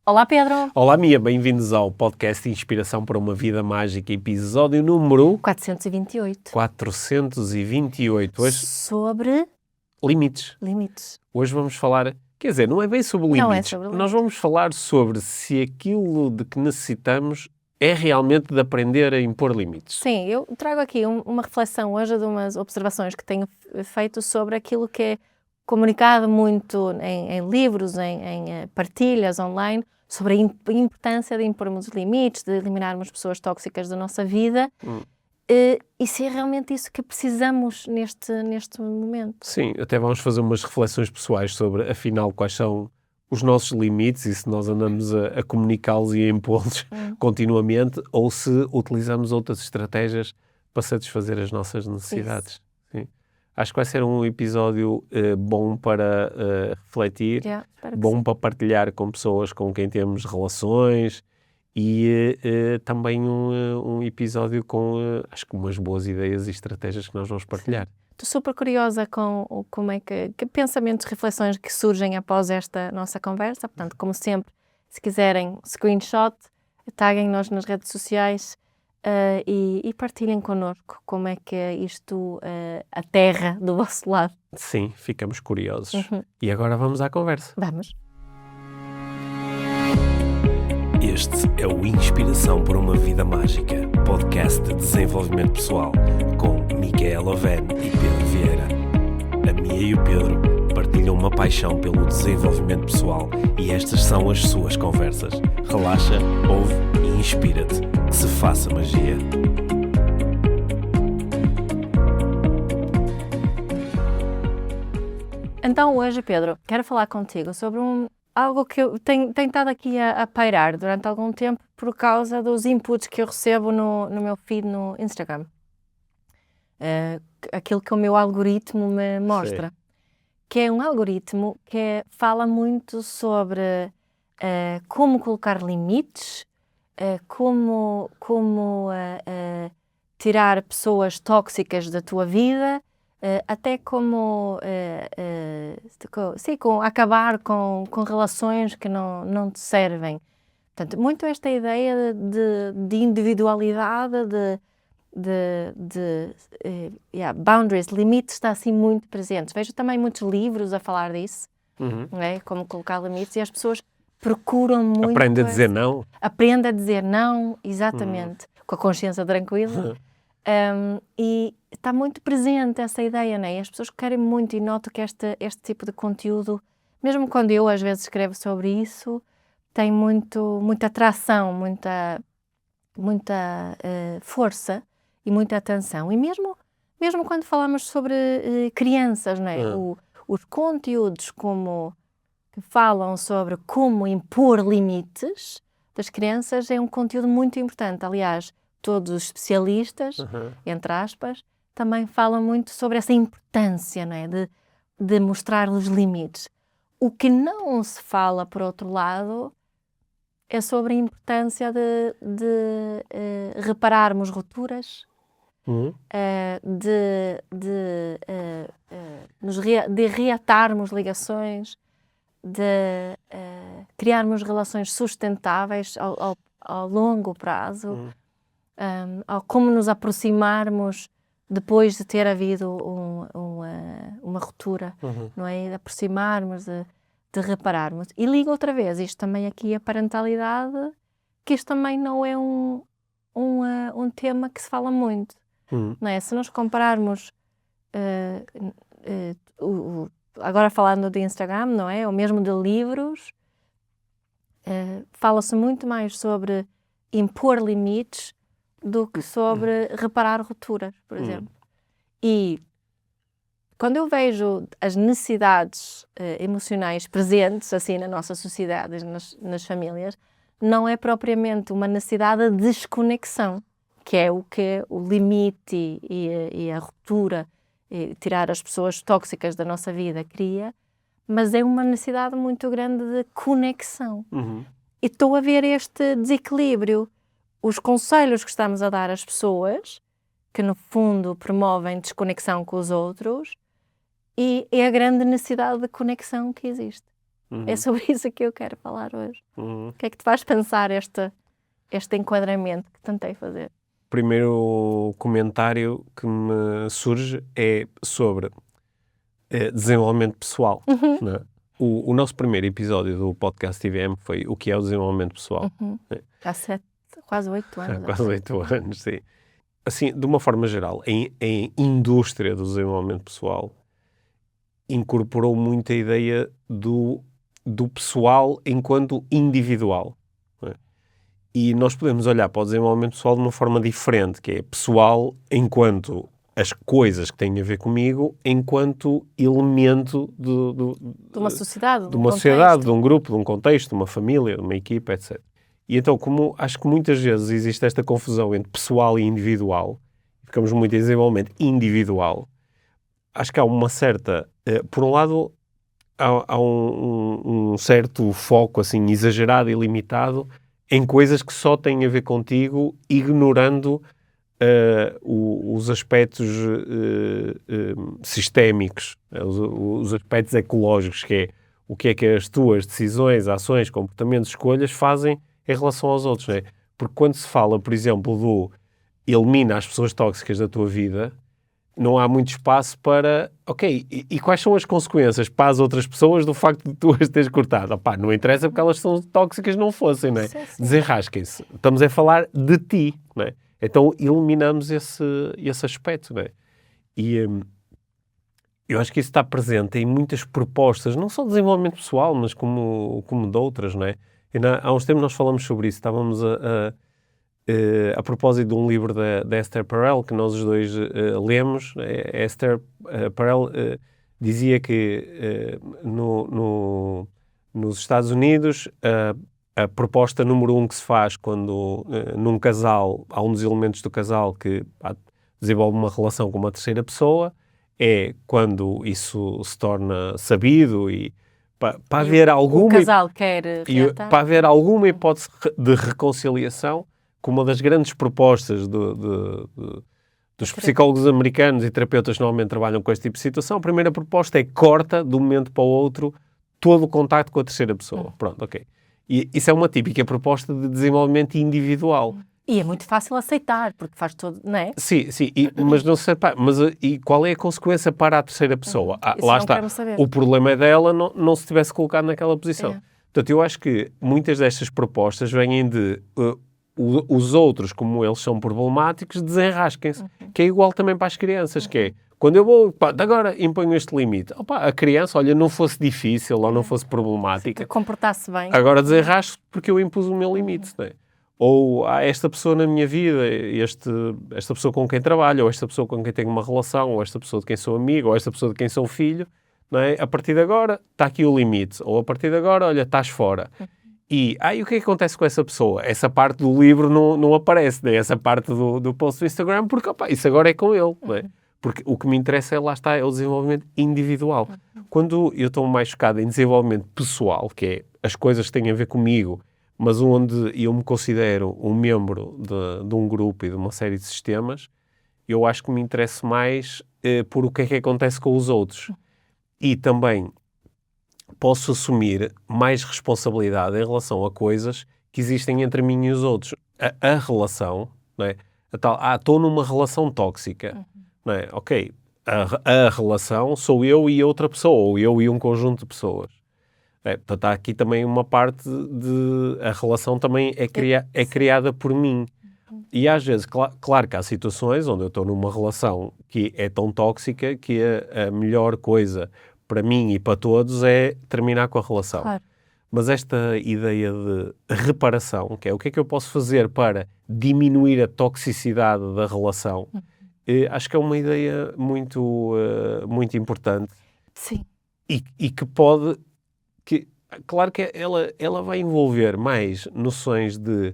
Olá, Pedro. Olá, Mia, bem-vindos ao podcast Inspiração para uma Vida Mágica, episódio número 428. 428. Hoje, Sobre limites. limites. Hoje vamos falar, quer dizer, não é bem sobre limites. Não é sobre limites. Nós vamos falar sobre se aquilo de que necessitamos é realmente de aprender a impor limites. Sim, eu trago aqui uma reflexão hoje de umas observações que tenho feito sobre aquilo que é comunicado muito em livros, em partilhas online, sobre a importância de impormos limites, de eliminarmos pessoas tóxicas da nossa vida. E se é realmente isso que precisamos neste momento. Sim, até vamos fazer umas reflexões pessoais sobre, afinal, quais são os nossos limites e se nós andamos a comunicá-los e a impô-los continuamente ou se utilizamos outras estratégias para satisfazer as nossas necessidades. Sim. Acho que vai ser um episódio bom para refletir, bom para partilhar com pessoas com quem temos relações e também um episódio com, acho que umas boas ideias e estratégias que nós vamos partilhar. Estou super curiosa com como é que pensamentos, reflexões que surgem após esta nossa conversa. Portanto, como sempre, se quiserem screenshot, taguem-nos nas redes sociais e partilhem connosco como é que isto aterra do vosso lado. Sim, ficamos curiosos. E agora vamos à conversa. Vamos. Este é o Inspiração para uma Vida Mágica, podcast de desenvolvimento pessoal, com Micaela Oven e Pedro Vieira. A Mia e o Pedro partilham uma paixão pelo desenvolvimento pessoal e estas são as suas conversas. Relaxa, ouve e inspira-te. Que se faça magia. Então hoje, Pedro, quero falar contigo sobre algo que eu tenho estado aqui a pairar durante algum tempo por causa dos inputs que eu recebo no meu feed no Instagram. Aquilo que o meu algoritmo me mostra. Sim. Que é um algoritmo que fala muito sobre como colocar limites, como tirar pessoas tóxicas da tua vida, até como acabar com relações que não te servem. Portanto, muito esta ideia de individualidade, boundaries, limites, está assim muito presente. Vejo também muitos livros a falar disso, não é? Como colocar limites, e as pessoas procuram muito... Aprende a dizer não. Aprende a dizer não, exatamente, com a consciência tranquila. E está muito presente essa ideia, não é? As pessoas querem muito, e noto que este tipo de conteúdo, mesmo quando eu às vezes escrevo sobre isso, tem muita atração, muita força e muita atenção. E mesmo quando falamos sobre crianças, não é? Os conteúdos que falam sobre como impor limites das crianças é um conteúdo muito importante. Aliás, todos os especialistas, entre aspas, também falam muito sobre essa importância, não é? de mostrar os limites. O que não se fala, por outro lado, é sobre a importância de repararmos rupturas, de reatarmos ligações, de criarmos relações sustentáveis ao longo prazo, como nos aproximarmos depois de ter havido uma ruptura, não é? De aproximarmos, de repararmos. E ligo outra vez isto também aqui a parentalidade, que isto também não é um tema que se fala muito, não é? Se nós compararmos agora falando de Instagram, não é? Ou mesmo de livros, fala-se muito mais sobre impor limites do que sobre reparar rupturas, por exemplo. E quando eu vejo as necessidades emocionais presentes assim na nossa sociedade, nas famílias, não é propriamente uma necessidade de desconexão, que é o limite e a ruptura, e tirar as pessoas tóxicas da nossa vida cria, mas é uma necessidade muito grande de conexão. E estou a ver este desequilíbrio. Os conselhos que estamos a dar às pessoas, que no fundo promovem desconexão com os outros, e é a grande necessidade de conexão que existe. É sobre isso que eu quero falar hoje. Uhum. O que é que te faz pensar este enquadramento que tentei fazer? Primeiro comentário que me surge é sobre desenvolvimento pessoal. Não é? O nosso primeiro episódio do podcast TVM foi o que é o desenvolvimento pessoal. Há quase 8 anos. Há quase 8 anos, sim. Assim, de uma forma geral, a indústria do desenvolvimento pessoal incorporou muito a ideia do pessoal enquanto individual. Não é? E nós podemos olhar para o desenvolvimento pessoal de uma forma diferente, que é pessoal enquanto as coisas que têm a ver comigo, enquanto elemento De uma sociedade, de uma sociedade, de um grupo, de um contexto, de uma família, de uma equipa, etc. E então, como acho que muitas vezes existe esta confusão entre pessoal e individual, ficamos muito em desenvolvimento individual, acho que há uma certa... por um lado, há um certo foco assim exagerado e limitado em coisas que só têm a ver contigo, ignorando os aspectos sistémicos, os aspectos ecológicos, que é que as tuas decisões, ações, comportamentos, escolhas fazem em relação aos outros, não é? Porque quando se fala, por exemplo, do elimina as pessoas tóxicas da tua vida, não há muito espaço para, ok, e quais são as consequências para as outras pessoas do facto de tu as teres cortado? Opá, não interessa porque elas são tóxicas, não fossem, não é? Sim. Desenrasquem-se. Estamos a falar de ti, não é? Então eliminamos esse aspecto, não é? E eu acho que isso está presente em muitas propostas, não só de desenvolvimento pessoal, mas como de outras, não é? Há uns tempos nós falamos sobre isso, estávamos a propósito de um livro da Esther Perel, que nós os dois lemos. A Esther Perel dizia que nos Estados Unidos a proposta número 1 que se faz quando num casal, há um dos elementos do casal que desenvolve uma relação com uma terceira pessoa, é quando isso se torna sabido e para haver alguma... O casal quer reatar. Para haver alguma hipótese de reconciliação, que uma das grandes propostas dos psicólogos americanos e terapeutas que normalmente trabalham com este tipo de situação, a primeira proposta é corta, de um momento para o outro, todo o contacto com a terceira pessoa. Pronto, ok. E isso é uma típica proposta de desenvolvimento individual. E é muito fácil aceitar, porque faz todo, não é? Sim, mas não sei, e qual é a consequência para a terceira pessoa? Lá está. O problema é dela não se tivesse colocado naquela posição. Portanto, eu acho que muitas destas propostas vêm de os outros, como eles são problemáticos, desenrasquem-se. Que é igual também para as crianças, que é, quando eu vou, agora imponho este limite. A criança, olha, não fosse difícil ou não fosse problemática. Se comportasse bem. Agora desenrasco porque eu impus o meu limite, não é? Ou há esta pessoa na minha vida, esta pessoa com quem trabalho, ou esta pessoa com quem tenho uma relação, ou esta pessoa de quem sou amigo, ou esta pessoa de quem sou filho, não é? A partir de agora está aqui o limite. Ou a partir de agora, olha, estás fora. E o que é que acontece com essa pessoa? Essa parte do livro não aparece, né? Essa parte do post do Instagram, porque isso agora é com ele, não é? Porque o que me interessa lá está, é o desenvolvimento individual. Quando eu estou mais focado em desenvolvimento pessoal, que é as coisas que têm a ver comigo, mas onde eu me considero um membro de um grupo e de uma série de sistemas, eu acho que me interesso mais por o que é que acontece com os outros. E também posso assumir mais responsabilidade em relação a coisas que existem entre mim e os outros. A relação, não é? Estou numa relação tóxica, não é? Ok, a relação sou eu e outra pessoa, ou eu e um conjunto de pessoas. Portanto, há aqui também uma parte de... A relação também é criada por mim. E às vezes, claro que há situações onde eu estou numa relação que é tão tóxica que a melhor coisa para mim e para todos é terminar com a relação. Claro. Mas esta ideia de reparação, que é o que é que eu posso fazer para diminuir a toxicidade da relação, acho que é uma ideia muito, muito importante. Sim. E que pode... claro que ela vai envolver mais noções de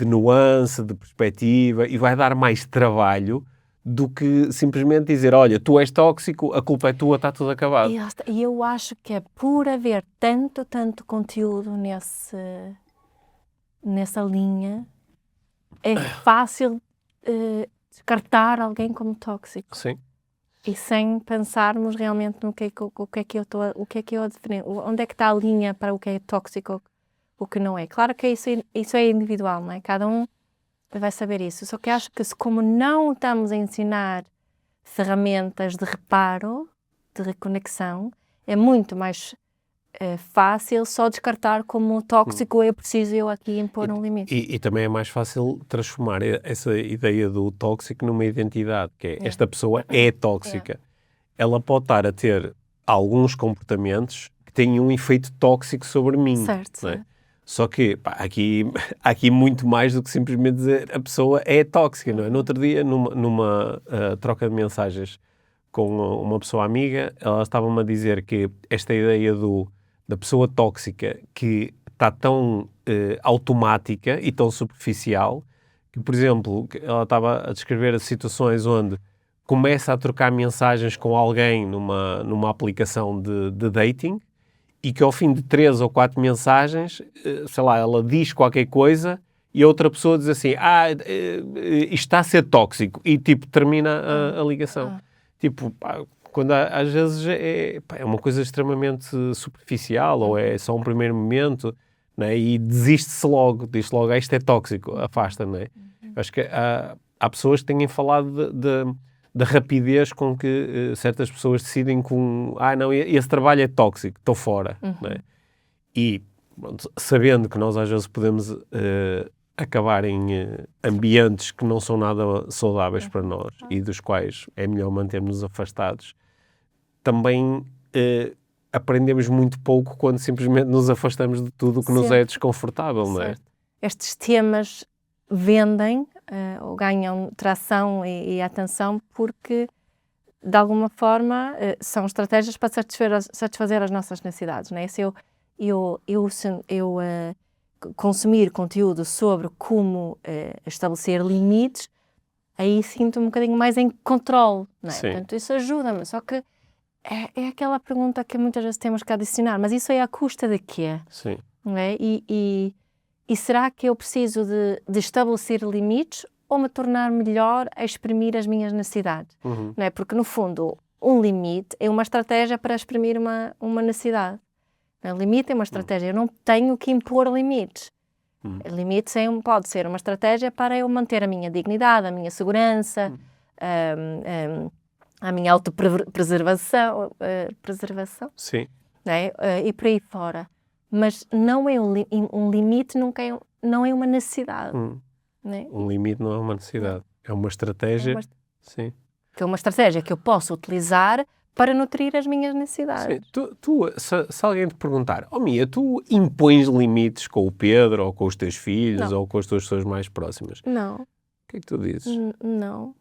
nuance, de perspectiva, e vai dar mais trabalho do que simplesmente dizer, olha, tu és tóxico, a culpa é tua, está tudo acabado. E eu acho que é por haver tanto conteúdo nessa linha, é fácil descartar alguém como tóxico. Sim. E sem pensarmos realmente no o que é que eu estou, o que é que eu a definir, onde é que está a linha para o que é tóxico, o que não é. Claro que isso é individual, não é? Cada um vai saber isso. Só que acho que como não estamos a ensinar ferramentas de reparo, de reconexão, é muito mais fácil só descartar como tóxico, é preciso eu aqui impor um limite. E também é mais fácil transformar essa ideia do tóxico numa identidade, que é esta pessoa é tóxica. Ela pode estar a ter alguns comportamentos que têm um efeito tóxico sobre mim. Certo. Não é? Só que há aqui muito mais do que simplesmente dizer a pessoa é tóxica. Não é? No outro dia, numa troca de mensagens com uma pessoa amiga, ela estava-me a dizer que esta ideia da pessoa tóxica que está tão automática e tão superficial que, por exemplo, ela estava a descrever situações onde começa a trocar mensagens com alguém numa aplicação de dating e que ao fim de 3 ou 4 mensagens, sei lá, ela diz qualquer coisa e a outra pessoa diz assim, isto está a ser tóxico e tipo, termina a ligação. Tipo, quando às vezes é uma coisa extremamente superficial ou é só um primeiro momento, né? E desiste-se logo, diz logo, isto é tóxico, afasta, não é? Acho que há pessoas que têm falado da rapidez com que certas pessoas decidem não, esse trabalho é tóxico, estou fora, não é? E pronto, sabendo que nós às vezes podemos acabar em ambientes que não são nada saudáveis para nós e dos quais é melhor mantermos afastados, também aprendemos muito pouco quando simplesmente nos afastamos de tudo o que nos é desconfortável, não é? Estes temas vendem ou ganham tração e atenção porque, de alguma forma, são estratégias para satisfazer as nossas necessidades, não é? Se eu consumir conteúdo sobre como estabelecer limites, aí sinto-me um bocadinho mais em controle, não é? Sim. Portanto, isso ajuda-me, só que é aquela pergunta que muitas vezes temos que adicionar, mas isso é à custa de quê? Sim. Não é? E será que eu preciso de estabelecer limites ou me tornar melhor a exprimir as minhas necessidades? Não é? Porque, no fundo, um limite é uma estratégia para exprimir uma necessidade. O limite é uma estratégia. Eu não tenho que impor limites. Limites pode ser uma estratégia para eu manter a minha dignidade, a minha segurança, a minha autopreservação, Sim. não é? E por aí fora. Mas não é um limite, não é uma necessidade. Não é? Um limite não é uma necessidade. É uma estratégia. Sim. Que é uma estratégia que eu posso utilizar para nutrir as minhas necessidades. Sim. Se alguém te perguntar, Mia, tu impões limites com o Pedro, ou com os teus filhos, ou com as tuas pessoas mais próximas? Não. O que é que tu dizes? Não,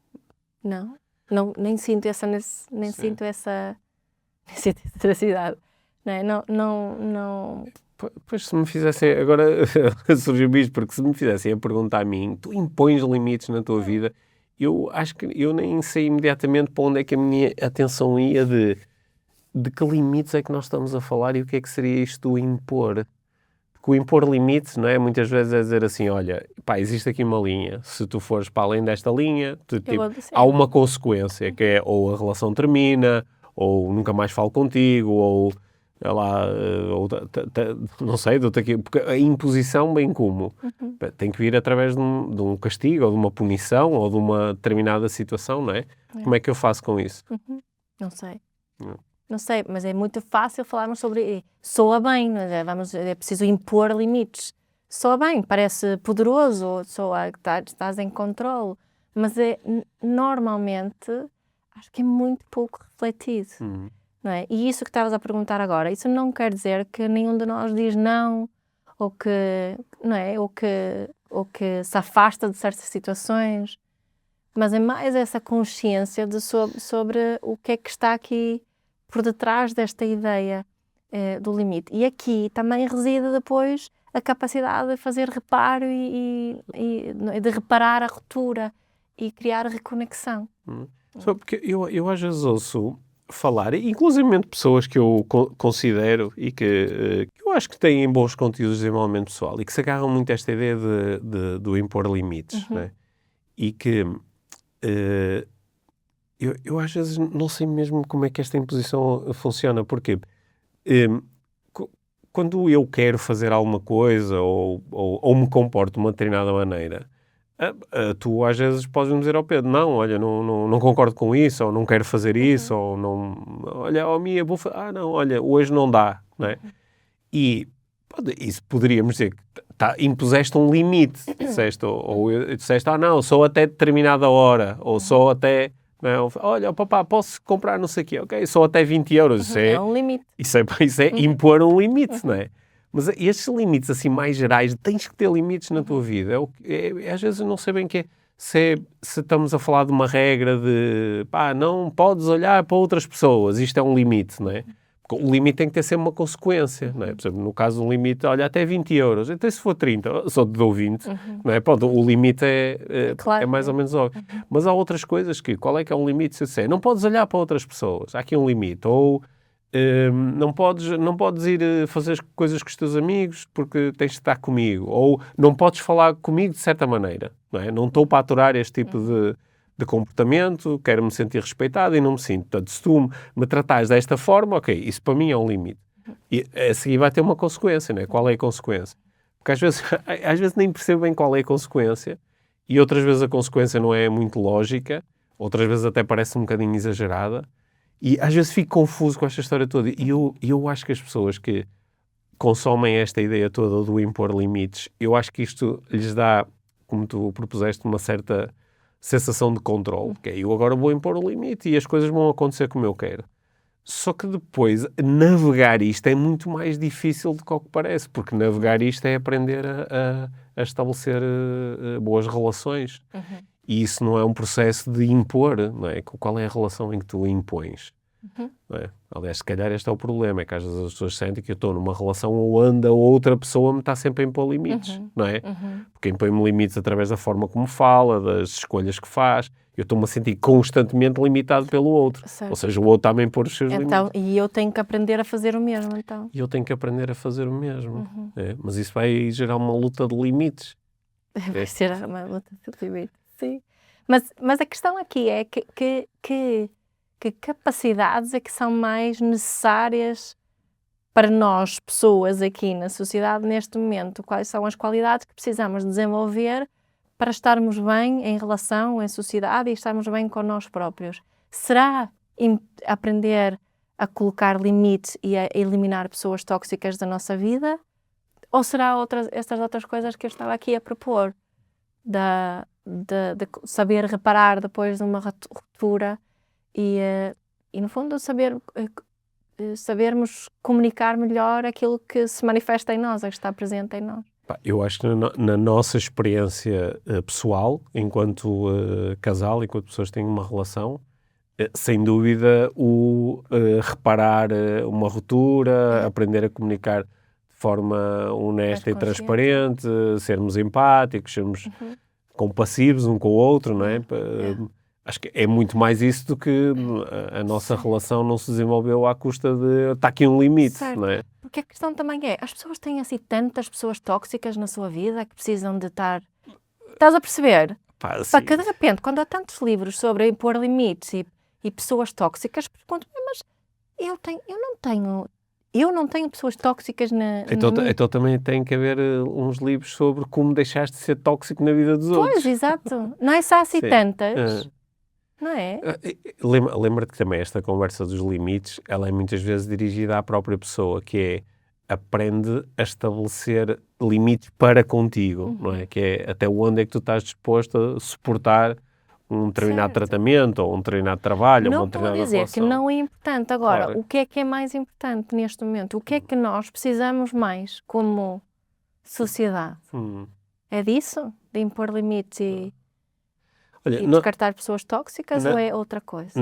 nem sinto essa necessidade. Não. Pois se me fizessem, agora surgiu-me isto, porque se me fizessem a perguntar a mim, tu impões limites na tua vida, eu acho que eu nem sei imediatamente para onde é que a minha atenção ia de que limites é que nós estamos a falar e o que é que seria isto do impor. Porque o impor limites, não é? Muitas vezes é dizer assim, olha, existe aqui uma linha, se tu fores para além desta linha, há uma consequência, que é ou a relação termina, ou nunca mais falo contigo, ou não sei, porque a imposição bem como tem que vir através de um castigo, ou de uma punição, ou de uma determinada situação, não é? Como é que eu faço com isso? Não sei. Não sei, mas é muito fácil falarmos sobre soa bem, é preciso impor limites. Soa bem, parece poderoso, soa que estás em controle, mas normalmente acho que é muito pouco refletido. Não é? E isso que estavas a perguntar agora, isso não quer dizer que nenhum de nós diz não, ou que, não é? ou que se afasta de certas situações, mas é mais essa consciência sobre o que é que está aqui por detrás desta ideia do limite. E aqui também reside depois a capacidade de fazer reparo e de reparar a ruptura e criar reconexão. Só porque eu às vezes ouço falar, inclusive pessoas que eu considero e que eu acho que têm bons conteúdos de desenvolvimento pessoal e que se agarram muito a esta ideia do impor limites, né? E que Eu às vezes não sei mesmo como é que esta imposição funciona, porque quando eu quero fazer alguma coisa ou me comporto de uma determinada maneira, tu às vezes podes-me dizer ao Pedro, não, olha, não concordo com isso, ou não quero fazer isso, ou não, olha, Mia, não, olha, hoje não dá, não é? E isso poderíamos dizer que impuseste um limite, disseste, ou disseste, não, só até determinada hora, ou só até, não, olha, papá, posso comprar não sei o quê, ok, só até 20 euros. Isso É um limite. Isso é impor um limite, não é? Mas estes limites assim mais gerais, tens que ter limites na tua vida. Às vezes eu não sei bem se estamos a falar de uma regra de, não podes olhar para outras pessoas, isto é um limite, não é? Porque o limite tem que ter sempre uma consequência, não é? Por exemplo, no caso do limite, olha, até 20 euros, então se for 30, só te dou 20, não é? Pronto, o limite Claro, é mais ou menos óbvio. Mas há outras coisas qual é que é um limite? Se eu disser, não podes olhar para outras pessoas, há aqui um limite, ou não podes ir fazer coisas com os teus amigos porque tens de estar comigo, ou não podes falar comigo de certa maneira, não é? Não estou para aturar este tipo de comportamento, quero-me sentir respeitado e não me sinto. Portanto, se tu me tratares desta forma, ok, isso para mim é um limite. E a seguir vai ter uma consequência, não é? Qual é a consequência? Porque às vezes nem percebo bem qual é a consequência e outras vezes a consequência não é muito lógica, outras vezes até parece um bocadinho exagerada. E às vezes fico confuso com esta história toda. E eu acho que as pessoas que consomem esta ideia toda do impor limites, eu acho que isto lhes dá, como tu propuseste, uma certa sensação de controle. Que é, eu agora vou impor o limite e as coisas vão acontecer como eu quero. Só que depois, navegar isto é muito mais difícil do que o que parece, porque navegar isto é aprender a estabelecer boas relações. E isso não é um processo de impor, não é? Qual é a relação em que tu impões? Não é? Aliás, se calhar este é o problema, é que às vezes as pessoas sentem que eu estou numa relação onde a outra pessoa me está sempre a impor limites, não é? Porque impõe-me limites através da forma como fala, das escolhas que faz. Eu estou-me a sentir constantemente limitado pelo outro. Certo. Ou seja, o outro está a me impor os seus limites. E eu tenho que aprender a fazer o mesmo, então. E eu tenho que aprender a fazer o mesmo. É? Mas isso vai gerar uma luta de limites. Vai ser uma luta de limites. Sim. Mas a questão aqui é que capacidades é que são mais necessárias para nós, pessoas aqui na sociedade, neste momento? Quais são as qualidades que precisamos desenvolver para estarmos bem em relação, em sociedade e estarmos bem com nós próprios? Será aprender a colocar limites e a eliminar pessoas tóxicas da nossa vida? Ou será estas outras coisas que eu estava aqui a propor? De saber reparar depois de uma ruptura e no fundo sabermos comunicar melhor aquilo que se manifesta em nós, que está presente em nós. Eu acho que na nossa experiência pessoal, enquanto casal, enquanto pessoas que têm uma relação, sem dúvida o reparar uma ruptura, aprender a comunicar de forma honesta e transparente, sermos empáticos, sermos compassivos um com o outro, não é? Acho que é muito mais isso do que a nossa relação não se desenvolveu à custa de está aqui um limite, certo. Não é? Porque a questão também é, as pessoas têm assim tantas pessoas tóxicas na sua vida que precisam de estar... Estás a perceber? Porque de repente, quando há tantos livros sobre impor limites e pessoas tóxicas, pergunto-me, mas eu não tenho pessoas tóxicas Então também tem que haver uns livros sobre como deixaste de ser tóxico na vida dos outros. Pois, exato. Não é só assim tantas, não é? Lembra-te que também esta conversa dos limites, ela é muitas vezes dirigida à própria pessoa, que é aprende a estabelecer limites para contigo, não é? Que é até onde é que tu estás disposto a suportar um determinado tratamento, ou um determinado trabalho, ou uma determinada relação. Não estou a dizer que não é importante. Agora, Claro. o que é mais importante neste momento? O que é que nós precisamos mais como sociedade? É disso? De impor limites e descartar pessoas tóxicas ou é outra coisa?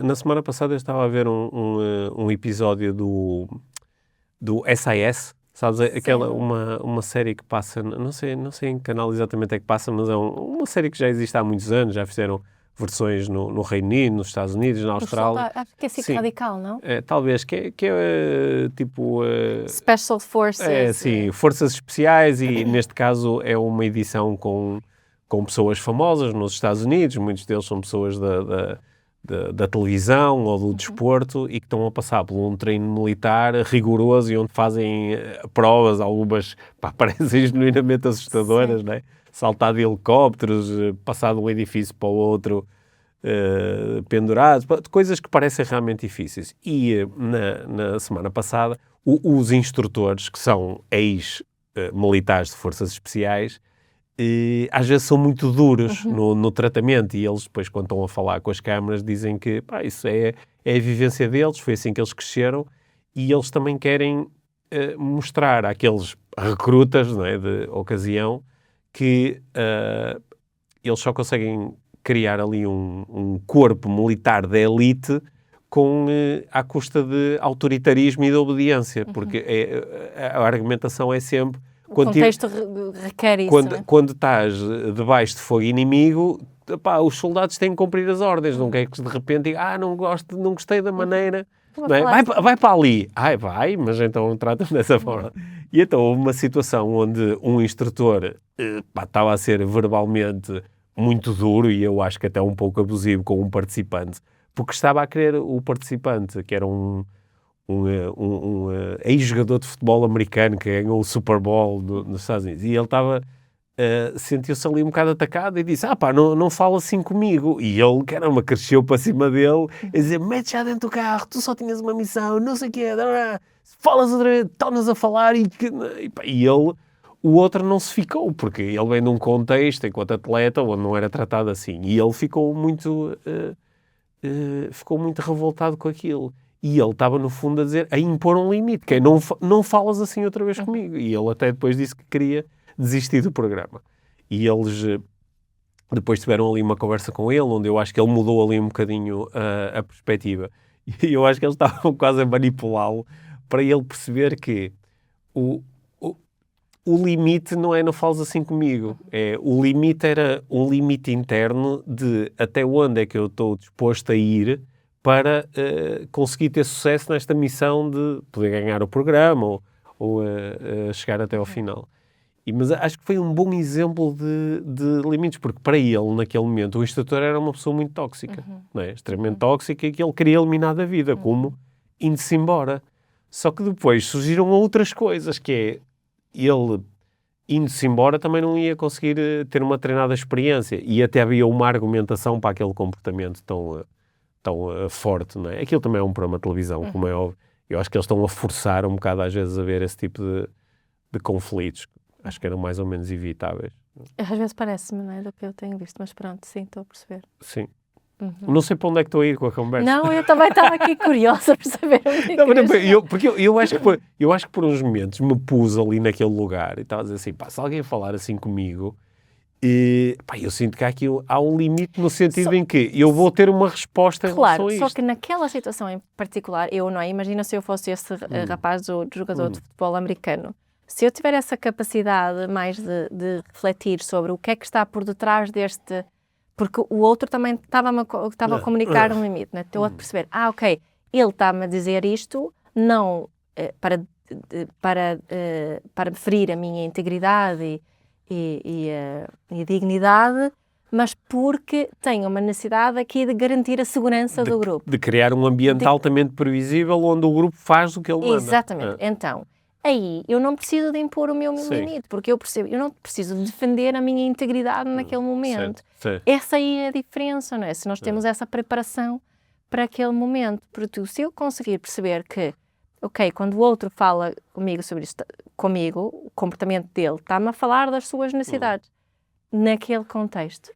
Na semana passada eu estava a ver um episódio do SIS, sabes? Aquela, uma série que passa, não sei em que canal exatamente é que passa, mas é uma série que já existe há muitos anos, já fizeram versões no Reino Unido, nos Estados Unidos, na Austrália. Acho que é SIC Radical, não? Talvez, que é tipo... Special Forces. Sim, Forças Especiais e neste caso é uma edição com pessoas famosas nos Estados Unidos, muitos deles são pessoas da televisão ou do desporto e que estão a passar por um treino militar rigoroso e onde fazem provas, algumas parecem genuinamente assustadoras, né? Saltar de helicópteros, passar de um edifício para o outro, pendurados, coisas que parecem realmente difíceis. E na semana passada, os instrutores, que são ex-militares de forças especiais, às vezes são muito duros no tratamento, e eles depois, quando estão a falar com as câmaras, dizem que isso é a vivência deles, foi assim que eles cresceram, e eles também querem mostrar àqueles recrutas, não é, de ocasião que eles só conseguem criar ali um corpo militar de elite à custa de autoritarismo e de obediência, porque a argumentação é sempre... O contexto requer isso, quando estás debaixo de fogo inimigo, os soldados têm que cumprir as ordens, não quer que de repente diga, não gostei da maneira, não é? vai para ali. Vai, mas então trata-me dessa forma. E então houve uma situação onde um instrutor estava a ser verbalmente muito duro, e eu acho que até um pouco abusivo com um participante, porque estava a querer o participante, que era um ex-jogador de futebol americano que ganhou o Super Bowl nos Estados Unidos, e ele estava, sentiu-se ali um bocado atacado e disse, não fala assim comigo, e ele, caramba, cresceu para cima dele a dizer, mete já dentro do carro, tu só tinhas uma missão, não sei o quê, falas outra vez, tornas a falar, e ele, o outro não se ficou, porque ele vem de um contexto, enquanto atleta, onde não era tratado assim, e ele ficou muito revoltado com aquilo. E ele estava, no fundo, a impor um limite, que é, não falas assim outra vez comigo. E ele até depois disse que queria desistir do programa. E eles depois tiveram ali uma conversa com ele, onde eu acho que ele mudou ali um bocadinho a perspectiva. E eu acho que eles estavam quase a manipulá-lo para ele perceber que o limite não é não falas assim comigo. O limite era um limite interno de até onde é que eu estou disposto a ir para conseguir ter sucesso nesta missão de poder ganhar o programa ou chegar até ao final. Mas acho que foi um bom exemplo de limites, porque para ele, naquele momento, o instrutor era uma pessoa muito tóxica, não é? Extremamente tóxica, e que ele queria eliminar da vida, como indo-se embora. Só que depois surgiram outras coisas, que é, ele indo-se embora também não ia conseguir ter uma treinada experiência, e até havia uma argumentação para aquele comportamento tão forte, não é? Aquilo também é um programa de televisão, como é óbvio. Eu acho que eles estão a forçar um bocado às vezes a ver esse tipo de conflitos. Acho que eram mais ou menos evitáveis. Às vezes parece-me, não é? Do que eu tenho visto, mas pronto, sim, estou a perceber. Sim. Não sei para onde é que estou a ir com a conversa. Não, eu também estava aqui curiosa para saber porque eu acho que por uns momentos me pus ali naquele lugar e estava a dizer assim, se alguém falar assim comigo, eu sinto que há um limite no sentido em que eu vou ter uma resposta em relação a isto. Só que naquela situação em particular, imagina se eu fosse esse rapaz do jogador de futebol americano. Se eu tiver essa capacidade mais de refletir sobre o que é que está por detrás deste... Porque o outro também estava a comunicar um limite, né? Estou a perceber, ok, ele está-me a dizer isto não para ferir a minha integridade e dignidade, mas porque tenho uma necessidade aqui de garantir a segurança do grupo. De criar um ambiente altamente previsível onde o grupo faz o que ele manda. Exatamente. Então, aí eu não preciso de impor o meu limite, porque eu não preciso defender a minha integridade naquele momento. Sim. Essa aí é a diferença, não é? Se nós temos essa preparação para aquele momento. Porque se eu conseguir perceber que, ok, quando o outro fala comigo sobre isto, o comportamento dele está-me a falar das suas necessidades naquele contexto,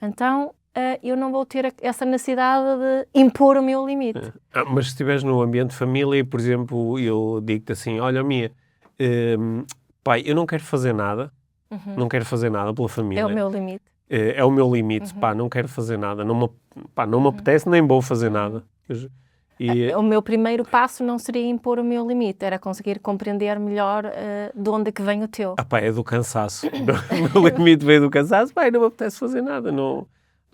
então eu não vou ter essa necessidade de impor o meu limite. Mas se estiveres no ambiente de família, por exemplo, eu digo-te assim, olha, Mia, pai, eu não quero fazer nada, não quero fazer nada pela família. É o meu limite. É o meu limite, não quero fazer nada, não me apetece, nem vou fazer nada. O meu primeiro passo não seria impor o meu limite, era conseguir compreender melhor de onde é que vem o teu. É do cansaço. O meu limite veio do cansaço, não me apetece fazer nada, não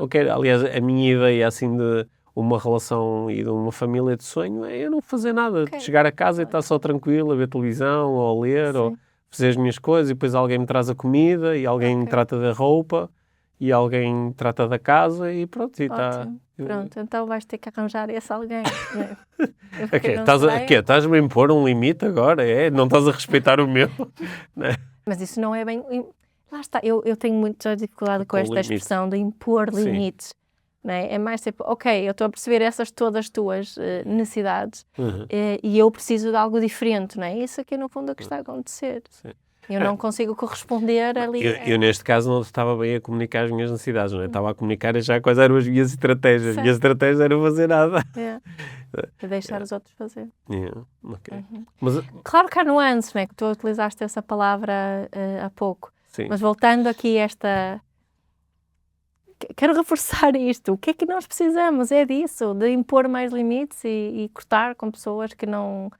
quero. Aliás, a minha ideia assim de uma relação e de uma família de sonho é eu não fazer nada, de chegar a casa e estar só tranquilo, a ver televisão, ou a ler, ou fazer as minhas coisas, e depois alguém me traz a comida, e alguém me trata da roupa, e alguém trata da casa e pronto, e está... Ótimo. Pronto, então vais ter que arranjar esse alguém. Né? Estás-me a impor um limite agora? Não estás a respeitar o meu? Né? Mas isso não é bem... Lá está, eu tenho muita dificuldade com esta expressão de impor limites. Né? É mais tipo, ok, eu estou a perceber essas todas as tuas necessidades e eu preciso de algo diferente, não é? Isso aqui no fundo é o que está a acontecer. Sim. Eu não consigo corresponder ali. Eu neste caso não estava bem a comunicar as minhas necessidades, não é? Estava a comunicar já quais eram as minhas estratégias. As minhas estratégias eram fazer nada. Deixar os outros fazer. Okay. Mas, claro que há nuances, não é? Que tu utilizaste essa palavra há pouco. Sim. Mas voltando aqui a esta... Quero reforçar isto. O que é que nós precisamos? É disso, de impor mais limites e cortar com pessoas que não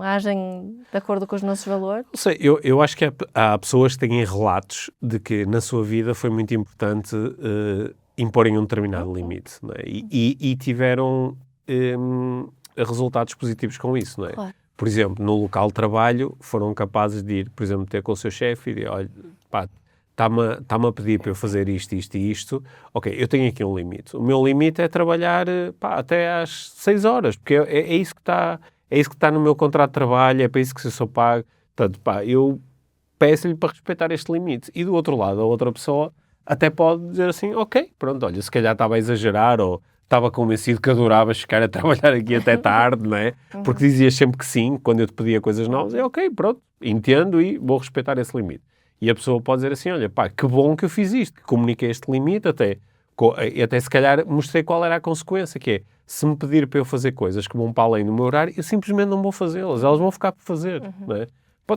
agem de acordo com os nossos valores? Não sei, eu acho que há pessoas que têm relatos de que na sua vida foi muito importante imporem um determinado limite, não é? E tiveram resultados positivos com isso, não é? Claro. Por exemplo, no local de trabalho foram capazes de ir, por exemplo, ter com o seu chefe e dizer, olha, pá, está-me a pedir para eu fazer isto, isto e isto, ok, eu tenho aqui um limite. O meu limite é trabalhar até às 6 horas, porque é isso que está... É isso que está no meu contrato de trabalho, é para isso que eu sou pago. Portanto, eu peço-lhe para respeitar este limite. E do outro lado, a outra pessoa até pode dizer assim, ok, pronto, olha, se calhar estava a exagerar ou estava convencido que adorava ficar a trabalhar aqui até tarde, não é? Porque dizias sempre que sim, quando eu te pedia coisas novas, ok, pronto, entendo e vou respeitar esse limite. E a pessoa pode dizer assim, olha, que bom que eu fiz isto, que comuniquei este limite até se calhar mostrei qual era a consequência, que é, se me pedir para eu fazer coisas que vão para além do meu horário, eu simplesmente não vou fazê-las, elas vão ficar por fazer, não é?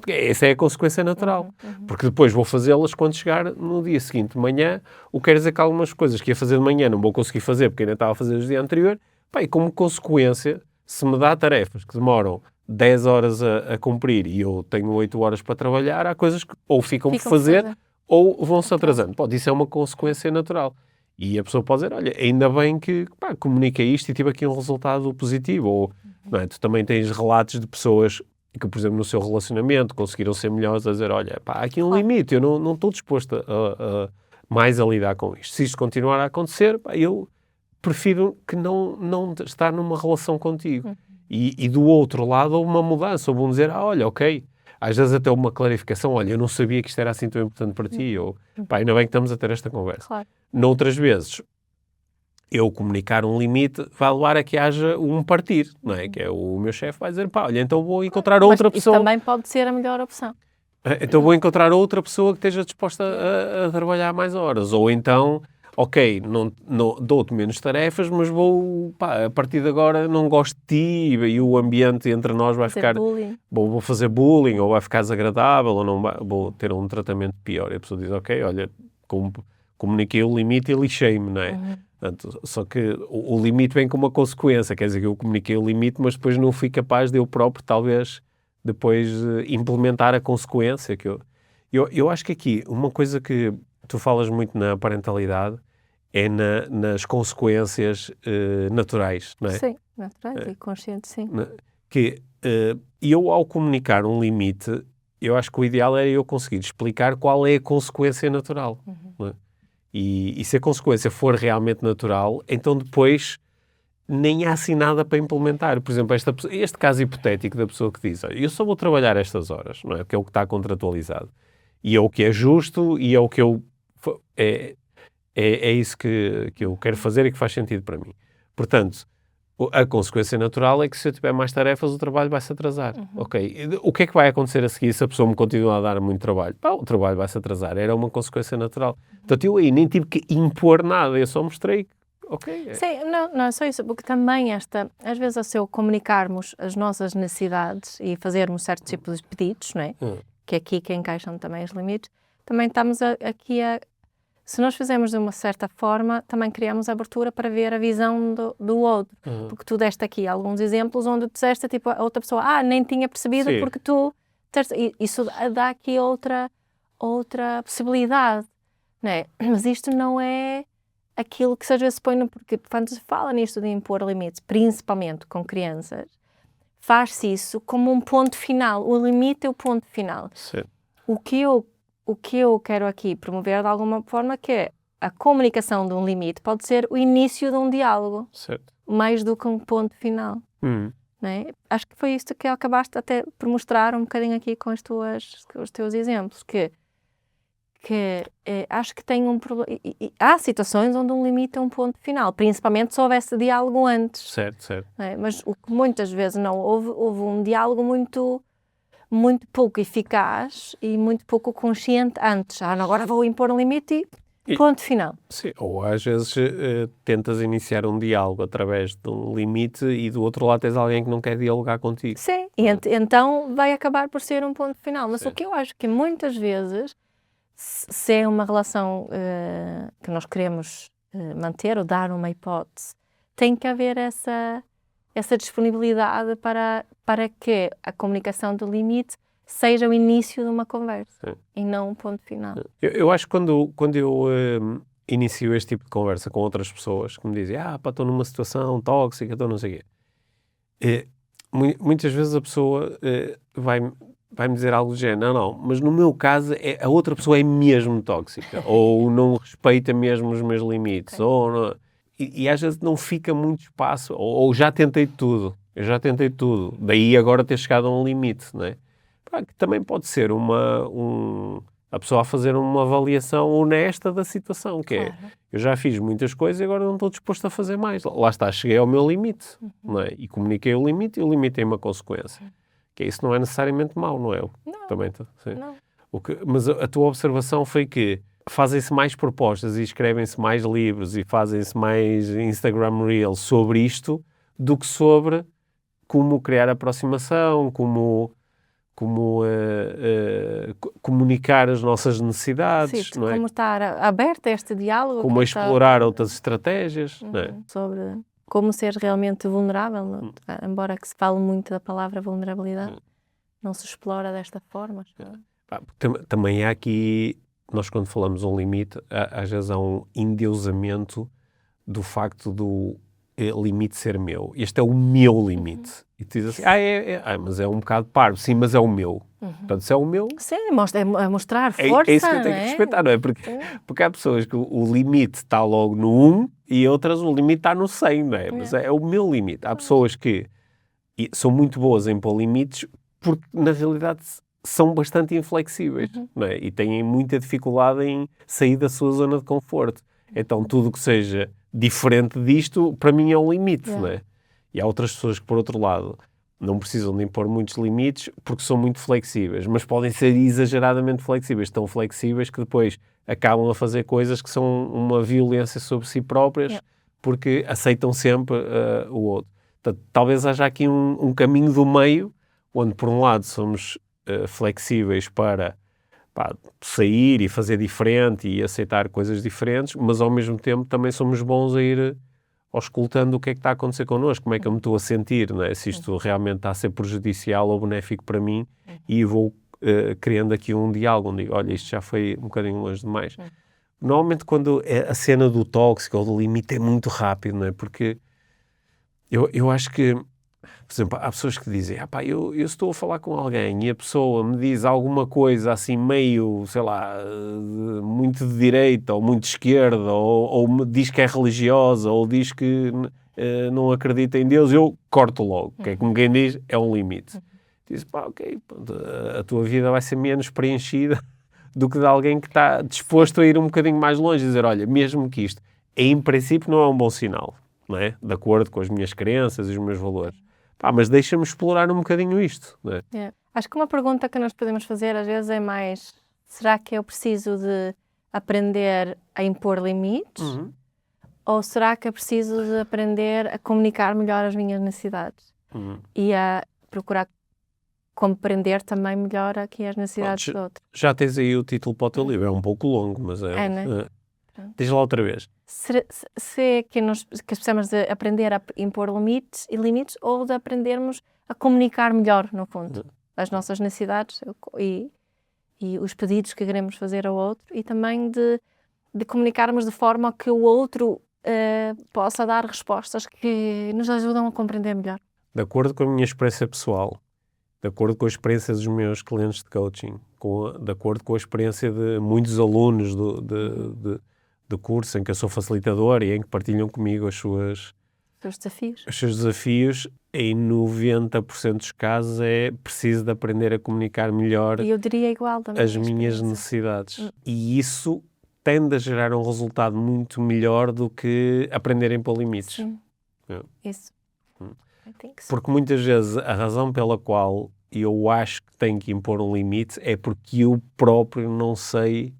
Essa é a consequência natural, porque depois vou fazê-las quando chegar no dia seguinte de manhã, o que quer dizer que algumas coisas que ia fazer de manhã não vou conseguir fazer porque ainda estava a fazer os dias anterior, e como consequência, se me dá tarefas que demoram 10 horas a cumprir e eu tenho 8 horas para trabalhar, há coisas que ou ficam por fazer ou vão-se atrasando. Isso é uma consequência natural. E a pessoa pode dizer, olha, ainda bem que comuniquei isto e tive aqui um resultado positivo. Ou, não é? Tu também tens relatos de pessoas que, por exemplo, no seu relacionamento conseguiram ser melhores a dizer, olha, há aqui um limite, eu não estou disposto mais a lidar com isto. Se isto continuar a acontecer, eu prefiro que não estar numa relação contigo. E do outro lado, houve uma mudança, ou vão dizer, olha, ok, às vezes até uma clarificação, olha, eu não sabia que isto era assim tão importante para ti, ou, ainda bem que estamos a ter esta conversa. Claro. Noutras vezes, eu comunicar um limite vai levar a que haja um partir, não é? Que é o meu chefe vai dizer, olha, então vou encontrar outra pessoa. Isso também pode ser a melhor opção. Então vou encontrar outra pessoa que esteja disposta a trabalhar mais horas. Ou então, ok, não dou-te menos tarefas, mas a partir de agora não gosto de ti e o ambiente entre nós vai ficar... Vou fazer bullying, ou vai ficar desagradável, ou não vou ter um tratamento pior. E a pessoa diz, ok, olha, comuniquei o limite e lixei-me, não é? Portanto, só que o limite vem com uma consequência, quer dizer que eu comuniquei o limite, mas depois não fui capaz de eu próprio, talvez, depois implementar a consequência. Eu acho que aqui, uma coisa que tu falas muito na parentalidade é nas consequências naturais, não é? Sim, naturais e conscientes, sim. Que eu, ao comunicar um limite, eu acho que o ideal era eu conseguir explicar qual é a consequência natural. Não é? E se a consequência for realmente natural, então depois nem há assim nada para implementar. Por exemplo, este caso hipotético da pessoa que diz, eu só vou trabalhar estas horas, não é? Porque é o que está contratualizado. E é o que é justo e é o que eu... É isso que eu quero fazer e que faz sentido para mim. Portanto, a consequência natural é que se eu tiver mais tarefas, o trabalho vai-se atrasar. Ok. O que é que vai acontecer a seguir se a pessoa me continuar a dar muito trabalho? O trabalho vai-se atrasar. Era uma consequência natural. Portanto, eu aí nem tive que impor nada. Eu só mostrei que, ok. Sim, não é só isso. Porque também às vezes, ao seu comunicarmos as nossas necessidades e fazermos certos tipos de pedidos, não é? Que é aqui que encaixam também os limites, também estamos aqui a... Se nós fizermos de uma certa forma, também criamos abertura para ver a visão do outro. Porque tu deste aqui alguns exemplos onde tu disseste, tipo, a outra pessoa, nem tinha percebido. Sim. Porque tu... Isso dá aqui outra possibilidade, não é? Mas isto não é aquilo que às vezes se põe... Porque quando se fala nisto de impor limites, principalmente com crianças, faz-se isso como um ponto final. O limite é o ponto final. Sim. O o que eu quero aqui promover de alguma forma que é a comunicação de um limite pode ser o início de um diálogo, Certo. mais do que um ponto final. Não é? Acho que foi isto que acabaste até por mostrar um bocadinho aqui com os teus exemplos, que acho que tem um problema. Há situações onde um limite é um ponto final, principalmente se houvesse diálogo antes. Certo. Não é? Mas o que muitas vezes não houve um diálogo muito pouco eficaz e muito pouco consciente antes. Agora vou impor um limite e ponto final. Sim, ou às vezes tentas iniciar um diálogo através de um limite e do outro lado tens alguém que não quer dialogar contigo. Sim, e então vai acabar por ser um ponto final. Mas o que eu acho que muitas vezes, se é uma relação que nós queremos manter ou dar uma hipótese, tem que haver essa disponibilidade para que a comunicação do limite seja o início de uma conversa e não um ponto final. Eu acho que quando eu inicio este tipo de conversa com outras pessoas que me dizem estou numa situação tóxica, estou não sei o quê, muitas vezes a pessoa vai-me dizer algo do género, não, mas no meu caso a outra pessoa é mesmo tóxica, ou não respeita mesmo os meus limites, ou não, e às vezes não fica muito espaço, ou já tentei tudo, daí agora ter chegado a um limite, não é? Que também pode ser a pessoa a fazer uma avaliação honesta da situação, que é, eu já fiz muitas coisas e agora não estou disposto a fazer mais. Lá está, cheguei ao meu limite, não é? E comuniquei o limite e o limite tem uma consequência. Que isso não é necessariamente mau, não é? Não. Também, sim. Não. Mas a tua observação foi que fazem-se mais propostas e escrevem-se mais livros e fazem-se mais Instagram Reels sobre isto do que sobre como criar aproximação, como comunicar as nossas necessidades, Sim, não é? como estar aberto a este diálogo. Como explorar outras estratégias, não é? Sobre como ser realmente vulnerável, embora que se fale muito da palavra vulnerabilidade, não se explora desta forma. Também há aqui, nós quando falamos um limite, às vezes há um endeusamento do facto do limite ser meu. Este é o meu limite. E tu dizes assim, mas é um bocado parvo. Sim, mas é o meu. Portanto, se é o meu... Sim, é mostrar força, é isso que eu tenho que respeitar, não é? Porque há pessoas que o limite está logo no 1 e outras o limite está no 100, não é? Mas é o meu limite. Há pessoas que são muito boas em pôr limites porque, na realidade, são bastante inflexíveis, não é? E têm muita dificuldade em sair da sua zona de conforto. Então, tudo que seja diferente disto, para mim é um limite, não é? E há outras pessoas que, por outro lado, não precisam de impor muitos limites porque são muito flexíveis, mas podem ser exageradamente flexíveis, tão flexíveis que depois acabam a fazer coisas que são uma violência sobre si próprias porque aceitam sempre o outro. Portanto, talvez haja aqui um caminho do meio, onde por um lado somos flexíveis para sair e fazer diferente e aceitar coisas diferentes, mas ao mesmo tempo também somos bons a ir auscultando o que é que está a acontecer connosco, como é que eu me estou a sentir, não é? Se isto realmente está a ser prejudicial ou benéfico para mim, e vou criando aqui um diálogo, onde digo, olha, isto já foi um bocadinho longe demais. Normalmente quando a cena do tóxico ou do limite é muito rápido, não é? Porque eu acho que, por exemplo, há pessoas que dizem, eu estou a falar com alguém e a pessoa me diz alguma coisa assim meio, sei lá, muito de direita ou muito de esquerda, ou me diz que é religiosa, ou diz que não acredita em Deus, eu corto logo, que é como quem diz, é um limite. Diz, ok, a tua vida vai ser menos preenchida do que de alguém que está disposto a ir um bocadinho mais longe e dizer, olha, mesmo que isto, em princípio não é um bom sinal, não é? De acordo com as minhas crenças e os meus valores. Mas deixa-me explorar um bocadinho isto, não é? Acho que uma pergunta que nós podemos fazer às vezes é mais, será que eu preciso de aprender a impor limites? Ou será que eu preciso de aprender a comunicar melhor as minhas necessidades? E a procurar compreender também melhor aqui as necessidades do outro. Já tens aí o título para o teu livro, é um pouco longo, mas é... né? Diz lá outra vez. Se é que precisamos de aprender a impor limites ou de aprendermos a comunicar melhor, no fundo, as nossas necessidades e os pedidos que queremos fazer ao outro, e também de comunicarmos de forma que o outro possa dar respostas que nos ajudam a compreender melhor. De acordo com a minha experiência pessoal, de acordo com a experiência dos meus clientes de coaching, de acordo com a experiência de muitos alunos do curso, em que eu sou facilitador e em que partilham comigo os seus desafios. Em 90% dos casos é preciso de aprender a comunicar melhor e eu diria igual também as minhas necessidades. E isso tende a gerar um resultado muito melhor do que aprenderem por limites. Sim. Isso. Porque muitas vezes a razão pela qual eu acho que tenho que impor um limite é porque eu próprio não sei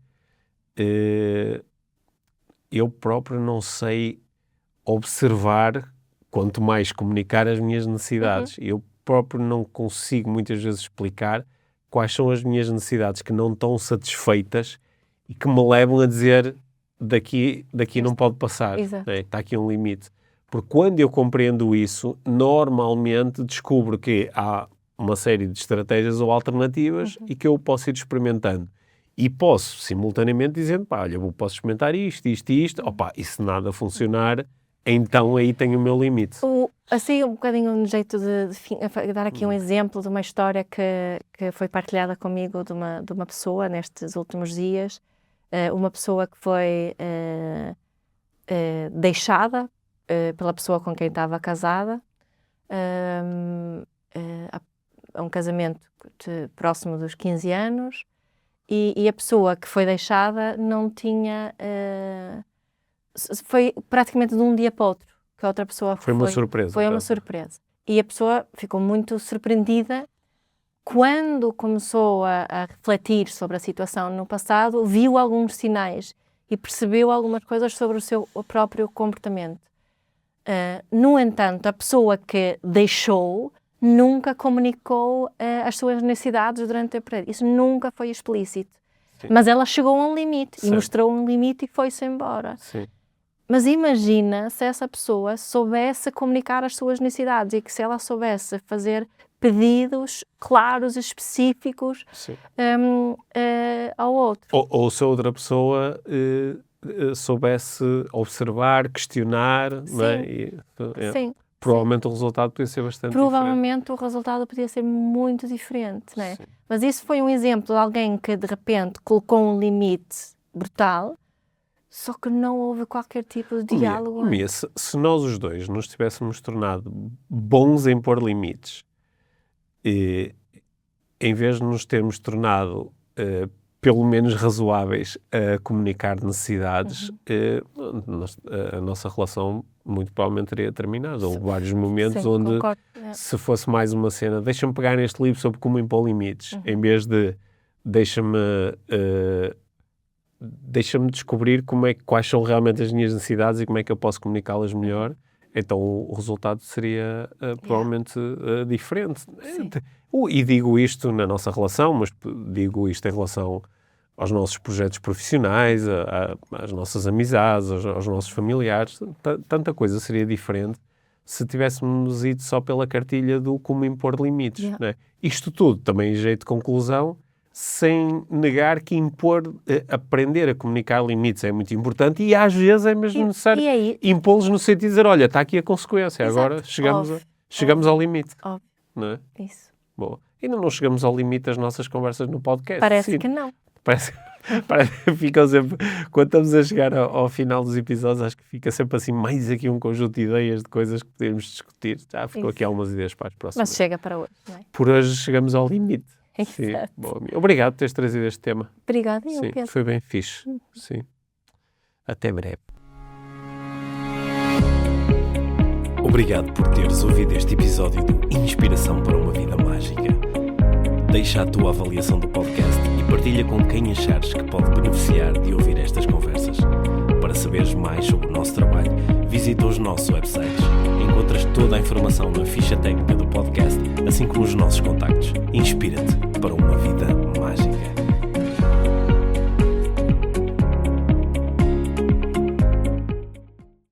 observar, quanto mais comunicar as minhas necessidades. Eu próprio não consigo muitas vezes explicar quais são as minhas necessidades que não estão satisfeitas e que me levam a dizer daqui não pode passar, né? Está aqui um limite. Porque quando eu compreendo isso, normalmente descubro que há uma série de estratégias ou alternativas e que eu posso ir experimentando. E posso, simultaneamente, dizer, olha, eu posso experimentar isto. E se nada funcionar, então aí tenho o meu limite. Assim, um bocadinho no jeito de dar aqui um exemplo de uma história que foi partilhada comigo de uma pessoa nestes últimos dias. Uma pessoa que foi deixada pela pessoa com quem estava casada, a um casamento próximo dos 15 anos, e a pessoa que foi deixada não tinha... foi praticamente de um dia para o outro que a outra pessoa foi uma surpresa. Foi uma surpresa. E a pessoa ficou muito surpreendida quando começou a refletir sobre a situação no passado, viu alguns sinais e percebeu algumas coisas sobre o seu próprio comportamento. No entanto, a pessoa que deixou nunca comunicou as suas necessidades durante o período. Isso nunca foi explícito. Sim. Mas ela chegou a um limite. Sim. E mostrou um limite e foi-se embora. Sim. Mas imagina se essa pessoa soubesse comunicar as suas necessidades e que se ela soubesse fazer pedidos claros e específicos ao outro. Ou se a outra pessoa soubesse observar, questionar, Sim. Não é? Sim. Provavelmente o resultado podia ser bastante diferente. O resultado podia ser muito diferente, não é? Sim. Mas isso foi um exemplo de alguém que de repente colocou um limite brutal, só que não houve qualquer tipo de diálogo. Se nós os dois nos tivéssemos tornado bons em pôr limites, em vez de nos termos tornado pelo menos razoáveis a comunicar necessidades, a nossa relação muito provavelmente teria terminado. Houve vários momentos onde, se fosse mais uma cena, deixa-me pegar neste livro sobre como impor limites, em vez de deixa-me descobrir quais são realmente as minhas necessidades e como é que eu posso comunicá-las melhor, então o resultado seria provavelmente diferente. E digo isto na nossa relação, mas digo isto em relação aos nossos projetos profissionais, às nossas amizades, aos nossos familiares. Tanta coisa seria diferente se tivéssemos ido só pela cartilha do como impor limites. Né? Isto tudo também em jeito de conclusão, sem negar que aprender a comunicar limites é muito importante e às vezes é mesmo necessário impô-los no sentido de dizer, olha, está aqui a consequência, exato. Agora chegamos ao limite. Óbvio. Não é? Isso. Boa. Ainda não chegamos ao limite das nossas conversas no podcast. Parece que não. Parece que ficam sempre, quando estamos a chegar ao final dos episódios, acho que fica sempre assim mais aqui um conjunto de ideias, de coisas que podemos discutir. Já ficou aqui algumas ideias para as próximas. Mas chega para hoje, não é? Por hoje chegamos ao limite. Sim. Bom, obrigado por teres trazido este tema. Obrigada, sim, Pedro. Foi bem fixe. Sim. Até breve. Obrigado por teres ouvido este episódio do Inspiração para uma Vida Mágica. Deixa a tua avaliação do podcast e partilha com quem achares que pode beneficiar de ouvir estas conversas. Para saberes mais sobre o nosso trabalho, visita os nossos websites. Encontras toda a informação na ficha técnica do podcast, assim como os nossos contactos. Inspira-te para uma vida mágica.